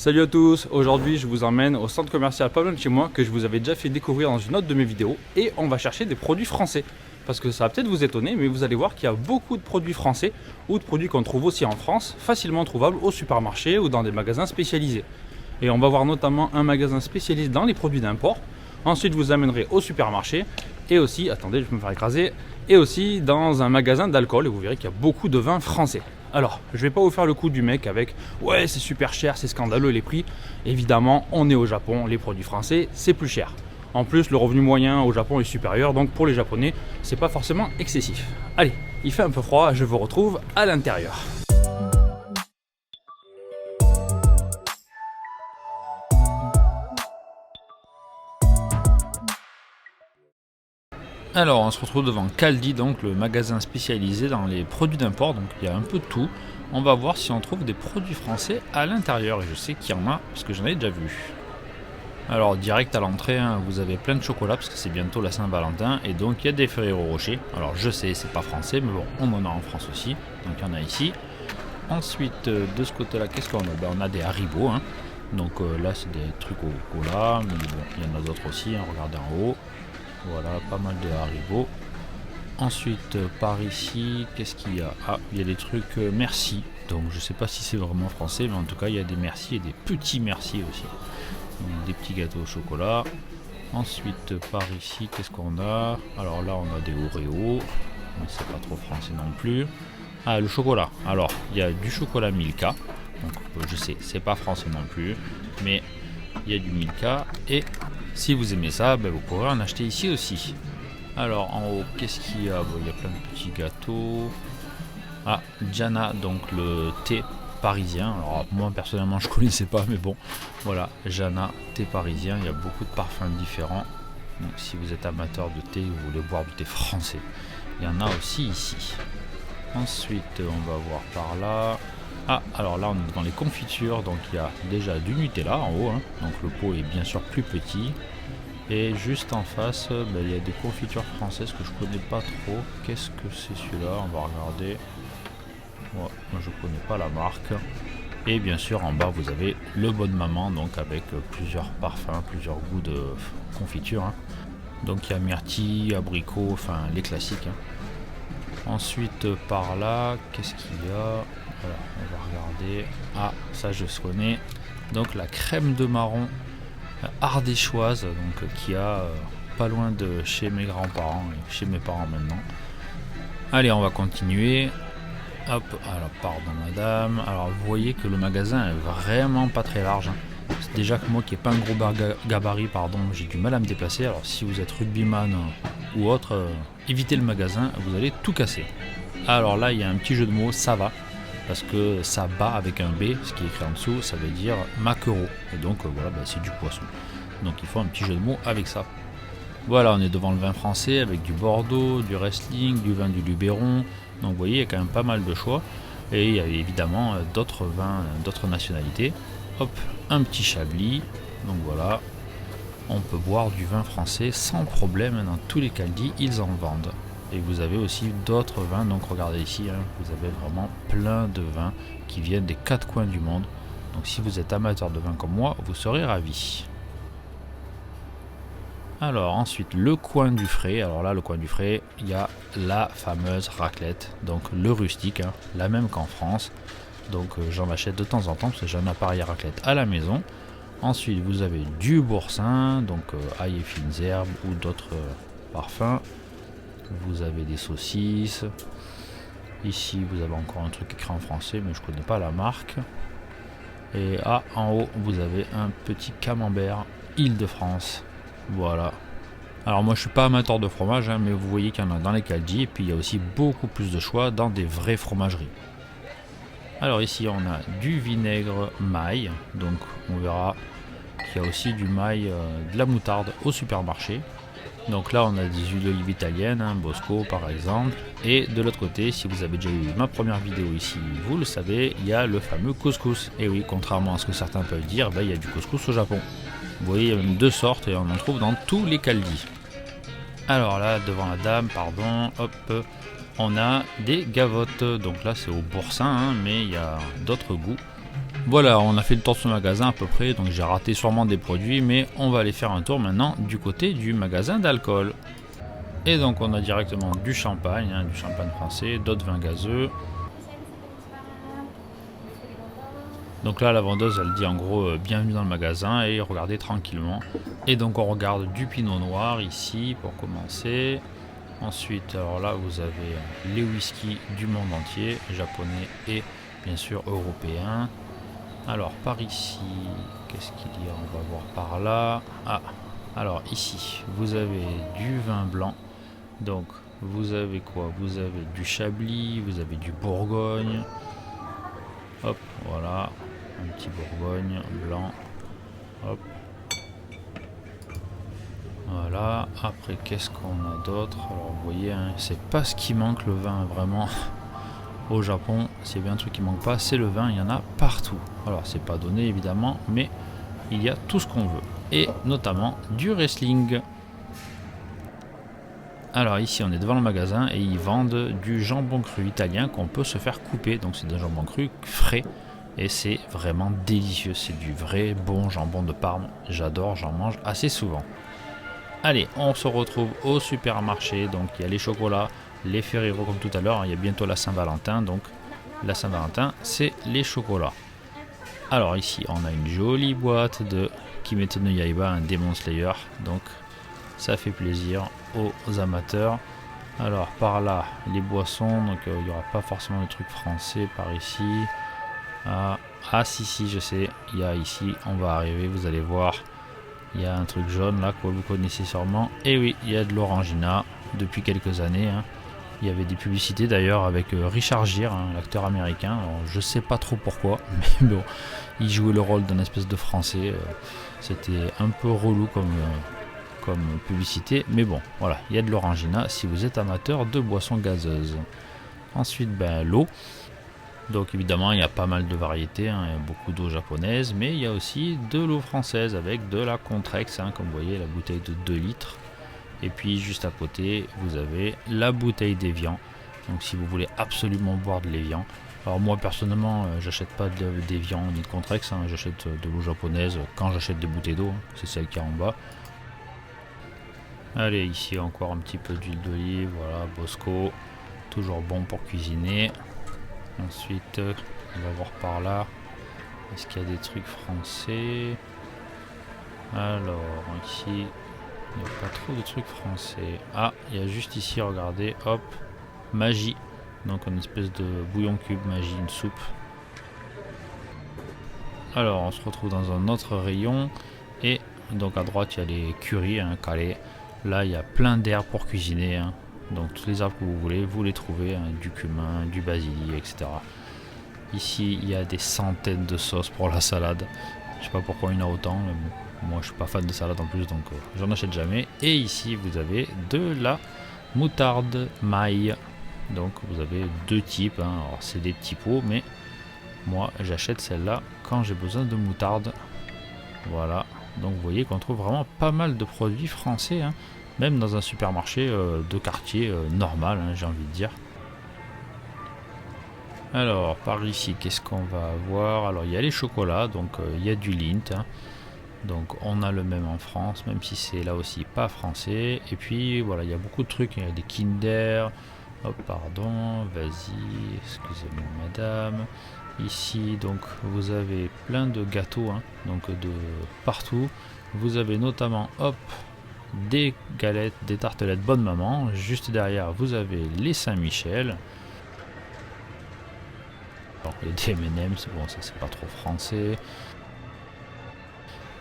Salut à tous, aujourd'hui je vous emmène au centre commercial pas loin de chez moi que je vous avais déjà fait découvrir dans une autre de mes vidéos et on va chercher des produits français. Parce que ça va peut-être vous étonner mais vous allez voir qu'il y a beaucoup de produits français ou de produits qu'on trouve aussi en France, facilement trouvables au supermarché ou dans des magasins spécialisés. Et on va voir notamment un magasin spécialisé dans les produits d'import. Ensuite je vous amènerai au supermarché et aussi, attendez je vais me faire écraser, et aussi dans un magasin d'alcool et vous verrez qu'il y a beaucoup de vins français. Alors, je vais pas vous faire le coup du mec avec « ouais, c'est super cher, c'est scandaleux les prix ». Évidemment, on est au Japon, les produits français, c'est plus cher. En plus, le revenu moyen au Japon est supérieur, donc pour les Japonais, c'est pas forcément excessif. Allez, il fait un peu froid, je vous retrouve à l'intérieur. Alors, on se retrouve devant Caldi, donc le magasin spécialisé dans les produits d'import, donc il y a un peu de tout. On va voir si on trouve des produits français à l'intérieur, et je sais qu'il y en a, parce que j'en ai déjà vu. Alors, direct à l'entrée, vous avez plein de chocolat, parce que c'est bientôt la Saint-Valentin, et donc il y a des Ferrero Rocher. Alors, je sais, c'est pas français, mais bon, on en a en France aussi, donc il y en a ici. Ensuite, de ce côté-là, qu'est-ce qu'on a? On a des Haribo, donc là, c'est des trucs au cola, mais bon, il y en a d'autres aussi, regardez en haut. Voilà, pas mal de Haribo. Ensuite, par ici, qu'est-ce qu'il y a? Ah, il y a des trucs merci. Donc, je sais pas si c'est vraiment français, mais en tout cas, il y a des merci et des petits merci aussi. Donc, des petits gâteaux au chocolat. Ensuite, par ici, qu'est-ce qu'on a? Alors là, on a des Oreo. Mais c'est pas trop français non plus. Ah, le chocolat. Alors, il y a du chocolat Milka. Donc, je sais, c'est pas français non plus. Mais il y a du Milka. Et si vous aimez ça, vous pourrez en acheter ici aussi. Alors en haut, qu'est-ce qu'il y a? Il y a plein de petits gâteaux. Ah, Jana, donc le thé parisien. Alors moi personnellement je connaissais pas, mais bon, voilà, Jana, thé parisien. Il y a beaucoup de parfums différents. Donc si vous êtes amateur de thé, vous voulez boire du thé français, il y en a aussi ici. Ensuite, on va voir par là. Ah, alors là on est dans les confitures, donc il y a déjà du Nutella en haut, donc le pot est bien sûr plus petit. Et juste en face, il y a des confitures françaises que je connais pas trop. Qu'est-ce que c'est celui-là? On va regarder. Moi je connais pas la marque. Et bien sûr en bas vous avez le Bonne Maman, donc avec plusieurs parfums, plusieurs goûts de confiture. Donc il y a myrtille, abricot, enfin les classiques. Ensuite par là, qu'est-ce qu'il y a? Voilà, on va regarder. Ah, ça je connais. Donc la crème de marron ardéchoise, donc qui a pas loin de chez mes grands-parents et chez mes parents maintenant. Allez, on va continuer. Hop, alors pardon madame. Alors vous voyez que le magasin est vraiment pas très large. C'est déjà que moi qui n'ai pas un gros gabarit, j'ai du mal à me déplacer. Alors si vous êtes rugbyman ou autre, évitez le magasin, vous allez tout casser. Alors là, il y a un petit jeu de mots, ça va. Parce que ça bat avec un B, ce qui est écrit en dessous, ça veut dire maquereau. Et donc voilà, c'est du poisson. Donc il faut un petit jeu de mots avec ça. Voilà, on est devant le vin français avec du Bordeaux, du Riesling, du vin du Luberon. Donc vous voyez, il y a quand même pas mal de choix. Et il y a évidemment d'autres vins, d'autres nationalités. Hop, un petit Chablis. Donc voilà, on peut boire du vin français sans problème. Dans tous les Caldi, ils en vendent. Et vous avez aussi d'autres vins, donc regardez ici, vous avez vraiment plein de vins qui viennent des quatre coins du monde. Donc si vous êtes amateur de vin comme moi, vous serez ravis. Alors ensuite, le coin du frais. Alors là, le coin du frais, il y a la fameuse raclette, donc le rustique, la même qu'en France. Donc j'en achète de temps en temps parce que j'ai un appareil à raclette à la maison. Ensuite, vous avez du boursin, donc ail et fines herbes ou d'autres parfums. Vous avez des saucisses. Ici, vous avez encore un truc écrit en français, mais je ne connais pas la marque. Et en haut, vous avez un petit camembert Île-de-France. Voilà. Alors moi, je suis pas amateur de fromage, mais vous voyez qu'il y en a dans les Caldi. Et puis, il y a aussi beaucoup plus de choix dans des vraies fromageries. Alors ici, on a du vinaigre maille. Donc, on verra qu'il y a aussi du maille, de la moutarde au supermarché. Donc là on a des huiles d'olive italiennes, Bosco par exemple. Et de l'autre côté, si vous avez déjà eu ma première vidéo ici, vous le savez, il y a le fameux couscous. Et oui, contrairement à ce que certains peuvent dire, il y a du couscous au Japon. Vous voyez, il y a même deux sortes et on en trouve dans tous les Caldi. Alors là, devant la dame, hop, on a des gavottes. Donc là c'est au boursin, mais il y a d'autres goûts. Voilà, on a fait le tour de ce magasin à peu près, donc j'ai raté sûrement des produits, mais on va aller faire un tour maintenant du côté du magasin d'alcool. Et donc on a directement du champagne français, d'autres vins gazeux. Donc là la vendeuse elle dit en gros bienvenue dans le magasin et regardez tranquillement. Et donc on regarde du pinot noir ici pour commencer. Ensuite alors là vous avez les whisky du monde entier, japonais et bien sûr européens. Alors par ici, qu'est-ce qu'il y a? On va voir par là. Ah, alors ici vous avez du vin blanc. Donc vous avez quoi? Vous avez du Chablis, vous avez du Bourgogne. Hop, voilà, un petit Bourgogne blanc. Hop. Voilà, après qu'est-ce qu'on a d'autre? Alors vous voyez, hein, c'est pas ce qui manque le vin vraiment. Au Japon, s'il y a bien un truc qui manque pas, c'est le vin, il y en a partout. Alors c'est pas donné évidemment, mais il y a tout ce qu'on veut. Et notamment du wrestling. Alors ici on est devant le magasin et ils vendent du jambon cru italien qu'on peut se faire couper. Donc c'est du jambon cru frais et c'est vraiment délicieux. C'est du vrai bon jambon de Parme. J'adore, j'en mange assez souvent. Allez, on se retrouve au supermarché. Donc il y a les chocolats, les Ferrero comme tout à l'heure. Il y a bientôt la Saint-Valentin. Donc la Saint-Valentin, c'est les chocolats. Alors ici on a une jolie boîte de Kimetsu no Yaiba, un Demon Slayer. Donc ça fait plaisir aux amateurs. Alors par là les boissons, donc il n'y aura pas forcément de trucs français par ici. Ah si je sais, il y a ici, on va arriver, vous allez voir, il y a un truc jaune là que vous connaissez sûrement. Et oui, il y a de l'Orangina depuis quelques années. Hein. Il y avait des publicités d'ailleurs avec Richard Gere, hein, l'acteur américain. Alors, je sais pas trop pourquoi, mais bon, il jouait le rôle d'un espèce de français. C'était un peu relou comme publicité, mais bon, voilà, il y a de l'Orangina si vous êtes amateur de boissons gazeuses. Ensuite, l'eau. Donc évidemment, il y a pas mal de variétés, hein, il y a beaucoup d'eau japonaise, mais il y a aussi de l'eau française avec de la Contrex, hein, comme vous voyez, la bouteille de 2 litres. Et puis juste à côté, vous avez la bouteille d'Evian. Donc si vous voulez absolument boire de l'Evian. Alors moi personnellement, j'achète pas d'Evian ni de Contrex, hein, j'achète de l'eau japonaise quand j'achète des bouteilles d'eau, hein, c'est celle qui est en bas. Allez, ici encore un petit peu d'huile d'olive, voilà, Bosco, toujours bon pour cuisiner. Ensuite, on va voir par là, est-ce qu'il y a des trucs français? Alors, ici, il n'y a pas trop de trucs français. Ah, il y a juste ici, regardez, hop, Magie. Donc une espèce de bouillon cube, Magie, une soupe. Alors, on se retrouve dans un autre rayon. Et donc à droite, il y a les currys, hein, calés. Là, il y a plein d'herbes pour cuisiner. Hein. Donc toutes les herbes que vous voulez, vous les trouvez. Hein, du cumin, du basilic, etc. Ici, il y a des centaines de sauces pour la salade. Je sais pas pourquoi il y en a autant. Mais bon, moi, je suis pas fan de salade en plus, donc j'en achète jamais. Et ici, vous avez de la moutarde maille. Donc vous avez deux types. Hein. Alors c'est des petits pots, mais moi, j'achète celle-là quand j'ai besoin de moutarde. Voilà. Donc vous voyez qu'on trouve vraiment pas mal de produits français, hein, même dans un supermarché de quartier normal, hein, j'ai envie de dire. Alors par ici, qu'est-ce qu'on va avoir? Alors il y a les chocolats, donc il y a du Lindt, hein. Donc on a le même en France, même si c'est là aussi pas français. Et puis voilà, il y a beaucoup de trucs, il y a des Kinder. Hop, pardon, vas-y, excusez-moi madame. Ici, donc, vous avez plein de gâteaux, hein, donc de partout. Vous avez notamment, hop, des galettes, des tartelettes Bonne Maman. Juste derrière, vous avez les Saint-Michel. Alors, les M&M's, bon, ça c'est pas trop français.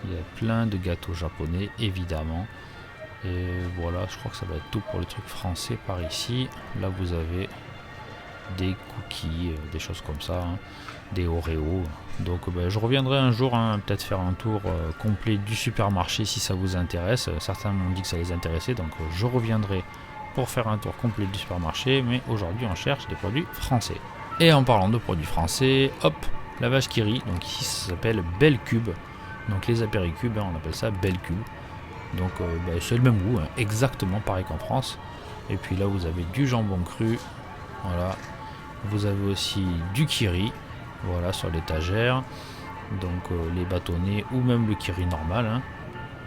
Il y a plein de gâteaux japonais, évidemment. Et voilà, je crois que ça va être tout pour les trucs français par ici. Là, vous avez des cookies, des choses comme ça, hein, des Oreos. Donc je reviendrai un jour, hein, peut-être faire un tour complet du supermarché si ça vous intéresse. Certains m'ont dit que ça les intéressait, donc je reviendrai pour faire un tour complet du supermarché. Mais aujourd'hui, on cherche des produits français. Et en parlant de produits français, hop, la vache qui rit. Donc ici, ça s'appelle Belle Cube. Donc les apéricubes, hein, on appelle ça Belle Cube. Donc c'est le même goût, hein, exactement pareil qu'en France. Et puis là, vous avez du jambon cru. Voilà. Vous avez aussi du kiri. Voilà, sur l'étagère. Donc les bâtonnets ou même le kiri normal. Hein.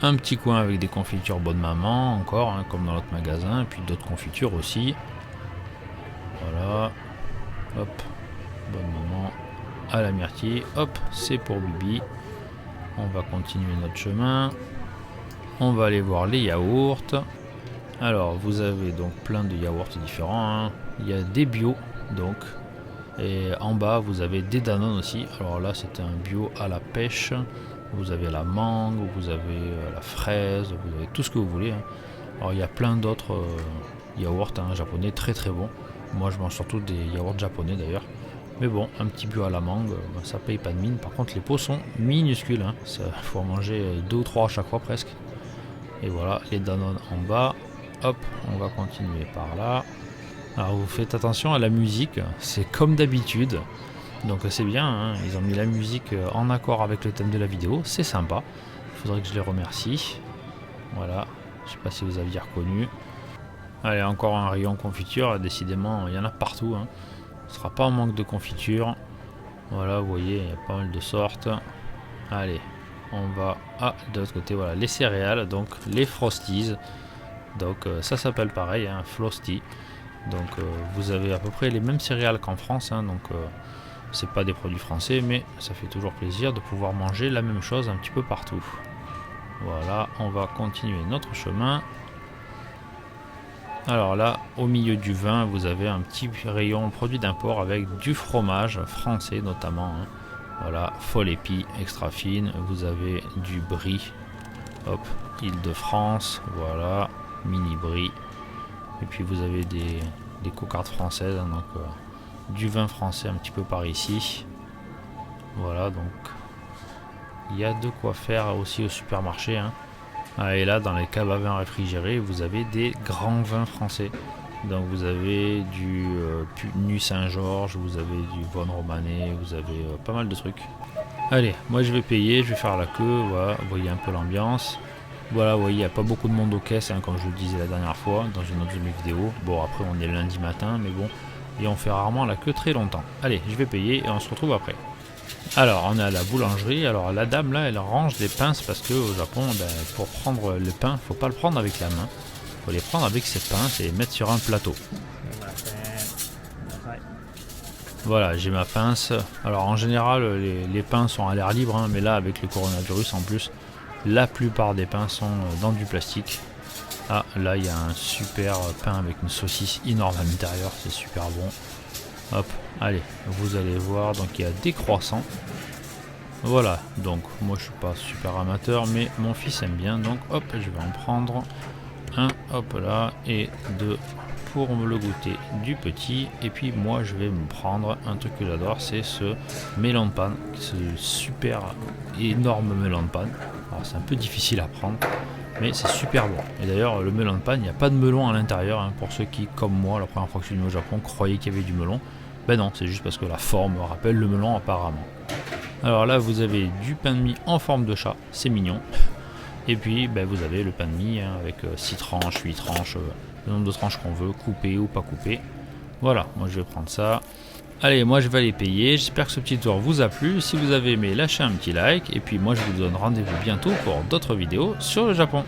Un petit coin avec des confitures bonne maman, encore, hein, comme dans l'autre magasin. Et puis d'autres confitures aussi. Voilà. Hop. Bonne maman. À la myrtille. Hop, c'est pour Bibi. On va continuer notre chemin. On va aller voir les yaourts. Alors, vous avez donc plein de yaourts différents. Hein. Il y a des bio, donc. Et en bas, vous avez des Danone aussi. Alors là, c'est un bio à la pêche. Vous avez la mangue, vous avez la fraise, vous avez tout ce que vous voulez. Hein. Alors, il y a plein d'autres yaourts japonais très très bons. Moi, je mange surtout des yaourts japonais d'ailleurs. Mais bon, un petit bio à la mangue, ça paye pas de mine. Par contre, les pots sont minuscules. Hein. Ça, faut en manger 2 ou 3 à chaque fois presque. Et voilà, les Danone en bas. Hop, on va continuer par là. Alors, vous faites attention à la musique. C'est comme d'habitude. Donc, c'est bien. Hein. Ils ont mis la musique en accord avec le thème de la vidéo. C'est sympa. Il faudrait que je les remercie. Voilà. Je sais pas si vous aviez reconnu. Allez, encore un rayon confiture. Décidément, il y en a partout. Hein. Ce sera pas en manque de confiture. Voilà, vous voyez, il y a pas mal de sortes. Allez, on va de l'autre côté. Voilà, les céréales, donc les Frosties. Donc ça s'appelle pareil, hein, Frosty. Donc vous avez à peu près les mêmes céréales qu'en France. Hein, donc c'est pas des produits français, mais ça fait toujours plaisir de pouvoir manger la même chose un petit peu partout. Voilà, on va continuer notre chemin. Alors là, au milieu du vin, vous avez un petit rayon produit d'import avec du fromage français notamment. Hein. Voilà, folle épi, extra fine. Vous avez du brie. Hop, Île-de-France. Voilà, mini brie. Et puis vous avez des cocardes françaises. Hein, donc du vin français un petit peu par ici. Voilà, donc il y a de quoi faire aussi au supermarché. Hein. Et là, dans les caves à vin réfrigérés, vous avez des grands vins français. Donc vous avez du Nu Saint-Georges, vous avez du Von Romané, vous avez pas mal de trucs. Allez, moi je vais payer, je vais faire la queue, voilà, vous voyez un peu l'ambiance. Voilà, vous voyez, il n'y a pas beaucoup de monde aux caisses, hein, comme je vous le disais la dernière fois, dans une autre de mes vidéos. Bon, après on est lundi matin, mais bon, et on fait rarement la queue très longtemps. Allez, je vais payer et on se retrouve après. Alors, on est à la boulangerie. Alors, la dame là, elle range des pinces parce que au Japon, pour prendre le pain, faut pas le prendre avec la main. Faut les prendre avec ses pinces et les mettre sur un plateau. Voilà, j'ai ma pince. Alors, en général, les pains sont à l'air libre, hein, mais là, avec le coronavirus en plus, la plupart des pains sont dans du plastique. Ah, là, il y a un super pain avec une saucisse énorme à l'intérieur. C'est super bon. Hop, allez, vous allez voir, donc il y a des croissants. Voilà, donc moi je suis pas super amateur, mais mon fils aime bien, donc hop, je vais en prendre un, hop là, et deux pour me le goûter du petit. Et puis moi je vais me prendre un truc que j'adore, c'est ce melon de panne, ce super énorme melon de panne. Alors c'est un peu difficile à prendre, mais c'est super bon. Et d'ailleurs le melon de panne, il n'y a pas de melon à l'intérieur, hein, pour ceux qui, comme moi, la première fois que je suis venu au Japon, croyaient qu'il y avait du melon. Ben non, c'est juste parce que la forme rappelle le melon apparemment. Alors là vous avez du pain de mie en forme de chat, c'est mignon. Et puis ben, vous avez le pain de mie hein, avec 6 tranches, 8 tranches, le nombre de tranches qu'on veut, coupées ou pas coupées. Voilà, moi je vais prendre ça. Allez, moi je vais aller payer, j'espère que ce petit tour vous a plu. Si vous avez aimé, lâchez un petit like. Et puis moi je vous donne rendez-vous bientôt pour d'autres vidéos sur le Japon.